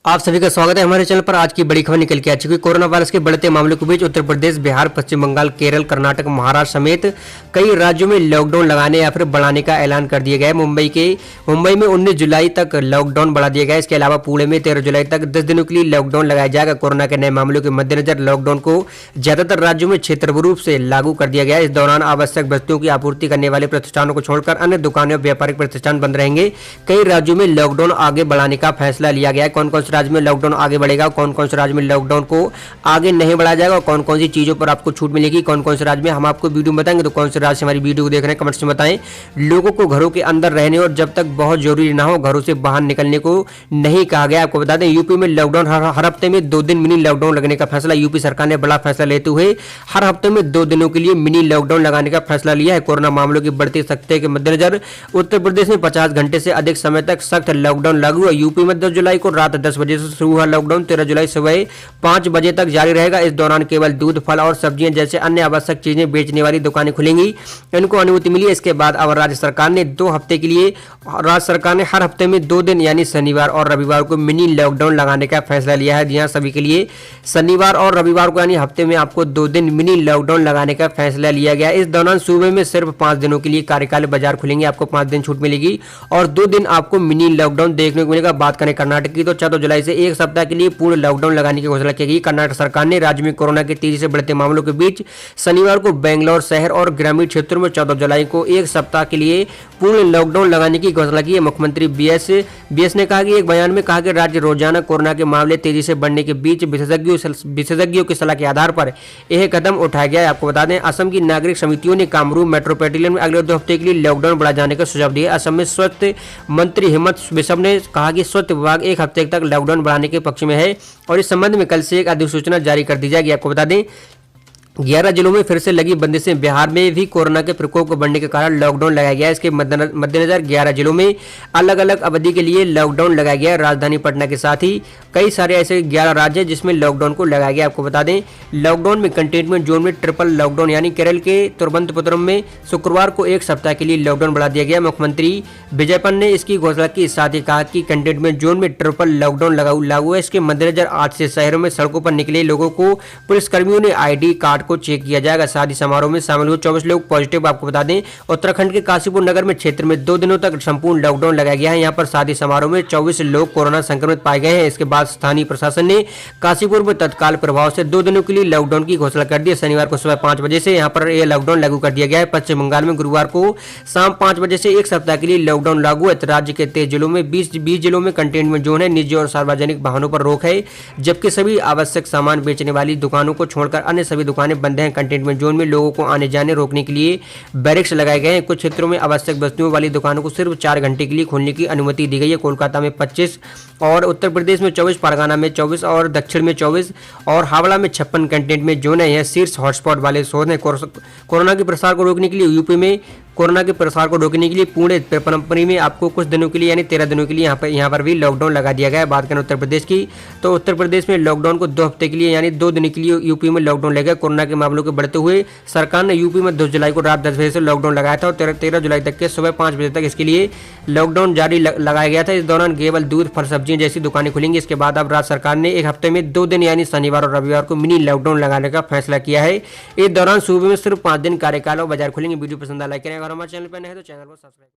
आप सभी का स्वागत है हमारे चैनल पर। आज की बड़ी खबर निकल के आ चुकी है। कोरोना वायरस के बढ़ते मामलों के बीच उत्तर प्रदेश, बिहार, पश्चिम बंगाल, केरल, कर्नाटक, महाराष्ट्र समेत कई राज्यों में लॉकडाउन लगाने या फिर बढ़ाने का ऐलान कर दिया गया है। मुंबई में 19 जुलाई तक लॉकडाउन बढ़ा दिया गया है। इसके अलावा पुणे में 13 जुलाई तक 10 दिनों के लिए लॉकडाउन लगाया जाएगा। कोरोना के नए मामलों के मद्देनजर लॉकडाउन को ज्यादातर राज्यों में क्षेत्रीय रूप से लागू कर दिया गया है। इस दौरान आवश्यक वस्तुओं की आपूर्ति करने वाले प्रतिष्ठानों को छोड़कर अन्य दुकानें और व्यापारिक प्रतिष्ठान बंद रहेंगे। कई राज्यों में लॉकडाउन आगे बढ़ाने का फैसला लिया गया है। कौन कौन से राज्य में लॉकडाउन आगे बढ़ेगा, कौन कौन से राज्य में लॉकडाउन को आगे नहीं बढ़ाया जाएगा और कौन कौन सी चीजों पर आपको छूट मिलेगी, कौन कौन से राज्य में हम आपको वीडियो में बताएंगे। तो कौन से राज्य से हमारी वीडियो को देख रहे हैं कमेंट्स में बताएं। लोगों को घरों के अंदर रहने और जब तक बहुत जरूरी ना हो घरों से बाहर निकलने को नहीं कहा गया। आपको बता दें यूपी में लॉकडाउन हर हफ्ते में 2 दिन मिनी लॉकडाउन लगने का फैसला यूपी सरकार ने बड़ा फैसला लेते हुए हर हफ्ते में 2 दिनों के लिए मिनी लॉकडाउन लगाने का फैसला लिया है। कोरोना मामलों की बढ़ती सख्ती के मद्देनजर उत्तर प्रदेश में 50 घंटे से अधिक समय तक सख्त लॉकडाउन लागू है। यूपी में 10 जुलाई को रात 10 बजे से शुरू हुआ लॉकडाउन 13 जुलाई सुबह 5 बजे तक जारी रहेगा। इस दौरान केवल दूध, फल और सब्जियां जैसे अन्य आवश्यक चीजें बेचने वाली दुकानें खुलेंगी, इनको अनुमति मिली है। इसके बाद अब राज्य सरकार ने हर हफ्ते में 2 दिन यानी शनिवार और रविवार को मिनी लॉकडाउन लगाने का फैसला लिया है। जी हां, सभी के लिए शनिवार और रविवार को यानी हफ्ते में आपको 2 दिन मिनी लॉकडाउन लगाने का फैसला लिया गया। इस दौरान सूबे में सिर्फ 5 दिनों के लिए कार्यकाल बाजार खुलेंगे, आपको 5 दिन छूट मिलेगी और 2 दिन आपको मिनी लॉकडाउन देखने को मिलेगा। बात करें कर्नाटक की तो 14 जुलाई से 1 सप्ताह के लिए पूर्ण लॉकडाउन लगाने की घोषणा की गई। कर्नाटक सरकार ने राज्य में कोरोना के तेजी से बढ़ते मामलों के बीच शनिवार को बेंगलोर शहर और ग्रामीण क्षेत्रों में 14 जुलाई को 1 सप्ताह के लिए पूर्ण लॉकडाउन लगाने की घोषणा की है। मुख्यमंत्री बीएस ने कहा कि एक बयान में कहा कि राज्य रोजाना कोरोना के मामले तेजी से बढ़ने के बीच विशेषज्ञों की सलाह के आधार पर यह कदम उठाया गया है। आपको बता दें असम की नागरिक समितियों ने कामरूप मेट्रोपॉलिटन में अगले 2 हफ्ते के लिए लॉकडाउन बढ़ा जाने का सुझाव दिया। असम में स्वास्थ्य मंत्री हिमंत बिश्व ने कहा कि स्वास्थ्य विभाग 1 हफ्ते तक लॉकडाउन बढ़ाने के पक्ष में है और इस संबंध में कल से एक अधिसूचना जारी कर दी जाएगी। आपको बता दें 11 जिलों में फिर से लगी बंदिशें। बिहार में भी कोरोना के प्रकोप को बढ़ने के कारण लॉकडाउन लगाया गया है। इसके मद्देनजर 11 जिलों में अलग अलग अवधि के लिए लॉकडाउन लगाया गया है। राजधानी पटना के साथ ही कई सारे ऐसे 11 राज्य हैं जिसमें लॉकडाउन को लगाया गया। आपको बता दें लॉकडाउन में कंटेनमेंट जोन में ट्रिपल लॉकडाउन यानी केरल के तिरुवनंतपुरम में शुक्रवार को 1 सप्ताह के लिए लॉकडाउन बढ़ा दिया गया। मुख्यमंत्री विजयपन ने इसकी घोषणा की, साथ ही कहा कि कंटेनमेंट जोन में ट्रिपल लॉकडाउन लागू है। इसके मद्देनजर आज से शहरों में सड़कों पर निकले लोगों को पुलिसकर्मियों ने ID कार्ड को चेक किया जाएगा। शादी समारोह में शामिल हुए 24 लोग पॉजिटिव। आपको बता दें उत्तराखंड के काशीपुर नगर में क्षेत्र में 2 दिनों तक संपूर्ण लॉकडाउन लगाया गया है। यहाँ पर शादी समारोह में 24 लोग कोरोना संक्रमित पाए गए हैं। इसके बाद स्थानीय प्रशासन ने काशीपुर में तत्काल प्रभाव से 2 दिनों के लिए लॉकडाउन की घोषणा कर दी। शनिवार को सुबह 5 बजे से यहाँ पर यह लॉकडाउन लागू कर दिया गया है। पश्चिम बंगाल में गुरुवार को शाम 5 बजे से 1 सप्ताह के लिए लॉकडाउन लागू है। राज्य के 23 जिलों में 20 जिलों में कंटेनमेंट जोन है। निजी और सार्वजनिक वाहनों पर रोक है, जबकि सभी आवश्यक सामान बेचने वाली दुकानों को छोड़कर अन्य सभी दुकानें बंद हैं। कंटेनमेंट जोन में लोगों को आने जाने रोकने के लिए बैरिक्स लगाए गए हैं। कुछ क्षेत्रों में आवश्यक वस्तुओं वाली दुकानों को सिर्फ 4 घंटे के लिए खोलने की अनुमति दी गई है। कोलकाता में 25 और उत्तर प्रदेश में 24, परगना में 24 और दक्षिण में 24 और हावड़ा में 56 कंटेनमेंट जोन है। यह शीर्ष हॉटस्पॉट वाले शहर हैं। कोरोना के प्रसार को रोकने के लिए यूपी में कोरोना के प्रसार को रोकने के लिए पुणे परंपरी में आपको कुछ दिनों के लिए यानी 13 दिनों के लिए यहाँ पर भी लॉकडाउन लगा दिया गया है। बात करें उत्तर प्रदेश की तो उत्तर प्रदेश में लॉकडाउन को 2 हफ्ते के लिए यानी 2 दिन के लिए यूपी में लॉकडाउन लगेगा। कोरोना के मामलों के बढ़ते हुए सरकार ने यूपी में 2 जुलाई को रात 10 बजे से लॉकडाउन लगाया था और 13 जुलाई तक के सुबह 5 बजे तक इसके लिए लॉकडाउन जारी लगाया गया था। इस दौरान केवल दूध, फल, सब्जियां जैसी दुकानें खुलेंगी। इसके बाद अब राज्य सरकार ने 1 हफ्ते में 2 दिन यानी शनिवार और रविवार को मिनी लॉकडाउन लगाने का फैसला किया है। इस दौरान सूबे में सिर्फ 5 दिन कार्यकाल और बाजार खुलेंगे। वीडियो पसंद आया लाइक करें, अगर हमारे चैनल पर नए हैं तो चैनल को सब्सक्राइब